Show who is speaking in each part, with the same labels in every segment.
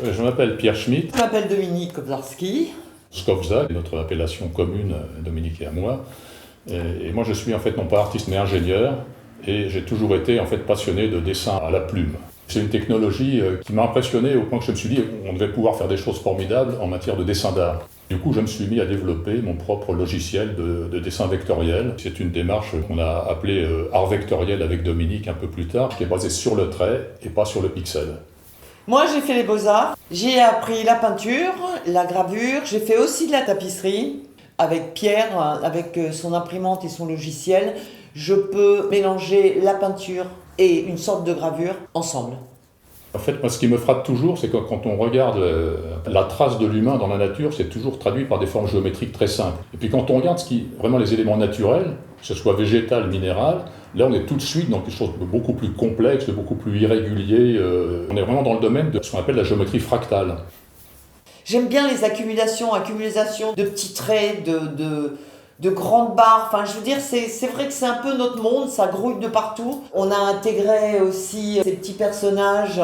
Speaker 1: Je m'appelle Pierre Schmitt.
Speaker 2: Je m'appelle Dominique Kozlarski.
Speaker 1: Skowza est notre appellation commune, Dominique et à moi. Et moi je suis en fait non pas artiste mais ingénieur, et j'ai toujours été en fait passionné de dessin à la plume. C'est une technologie qui m'a impressionné au point que je me suis dit on devait pouvoir faire des choses formidables en matière de dessin d'art. Du coup je me suis mis à développer mon propre logiciel de dessin vectoriel. C'est une démarche qu'on a appelée art vectoriel avec Dominique un peu plus tard, qui est basée sur le trait et pas sur le pixel.
Speaker 2: Moi, j'ai fait les beaux-arts. J'ai appris la peinture, la gravure. J'ai fait aussi de la tapisserie. Avec Pierre, avec son imprimante et son logiciel, je peux mélanger la peinture et une sorte de gravure ensemble.
Speaker 1: En fait, moi, ce qui me frappe toujours, c'est que quand on regarde la trace de l'humain dans la nature, c'est toujours traduit par des formes géométriques très simples. Et puis quand on regarde vraiment les éléments naturels, que ce soit végétal, minéral, là on est tout de suite dans quelque chose de beaucoup plus complexe, de beaucoup plus irrégulier. On est vraiment dans le domaine de ce qu'on appelle la géométrie fractale.
Speaker 2: J'aime bien les accumulations de petits traits, de grandes barres. Enfin, je veux dire, c'est vrai que c'est un peu notre monde, ça grouille de partout. On a intégré aussi ces petits personnages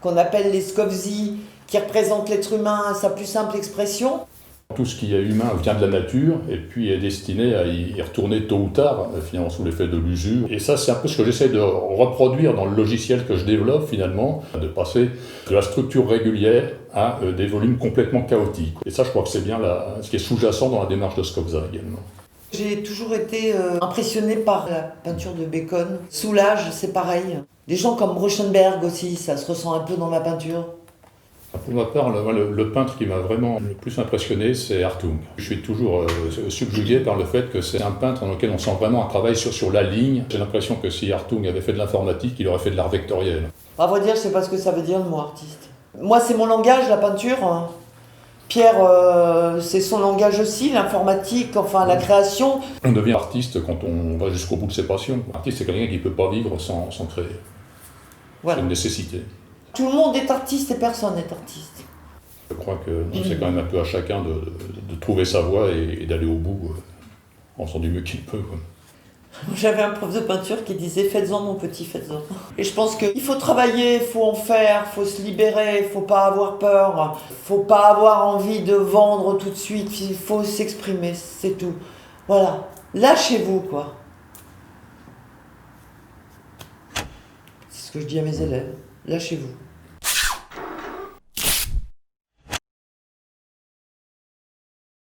Speaker 2: qu'on appelle les Skowzi, qui représentent l'être humain à sa plus simple expression.
Speaker 1: Tout ce qui est humain vient de la nature et puis est destiné à y retourner tôt ou tard, finalement sous l'effet de l'usure. Et ça, c'est un peu ce que j'essaie de reproduire dans le logiciel que je développe finalement, de passer de la structure régulière à des volumes complètement chaotiques. Et ça, je crois que c'est bien ce qui est sous-jacent dans la démarche de Skowza également.
Speaker 2: J'ai toujours été impressionné par la peinture de Bacon. Soulage, c'est pareil. Des gens comme Rauschenberg aussi, ça se ressent un peu dans ma peinture.
Speaker 1: Pour ma part, le peintre qui m'a vraiment le plus impressionné, c'est Hartung. Je suis toujours subjugué par le fait que c'est un peintre dans lequel on sent vraiment un travail sur la ligne. J'ai l'impression que si Hartung avait fait de l'informatique, il aurait fait de l'art vectoriel.
Speaker 2: À vrai dire, je sais pas ce que ça veut dire le mot artiste. Moi, c'est mon langage, la peinture. Pierre, c'est son langage aussi, l'informatique, enfin la création.
Speaker 1: On devient artiste quand on va jusqu'au bout de ses passions. Artiste, c'est quelqu'un qui ne peut pas vivre sans créer.
Speaker 2: Voilà.
Speaker 1: C'est une nécessité.
Speaker 2: Tout le monde est artiste et personne n'est artiste.
Speaker 1: Je crois que c'est quand même un peu à chacun de trouver sa voie et d'aller au bout en faisant du mieux qu'il peut.
Speaker 2: J'avais un prof de peinture qui disait « Faites-en mon petit, faites-en ». Et je pense qu'il faut travailler, il faut en faire, il faut se libérer, il ne faut pas avoir peur, il ne faut pas avoir envie de vendre tout de suite, il faut s'exprimer, c'est tout. Voilà, lâchez-vous quoi. C'est ce que je dis à mes élèves, lâchez-vous.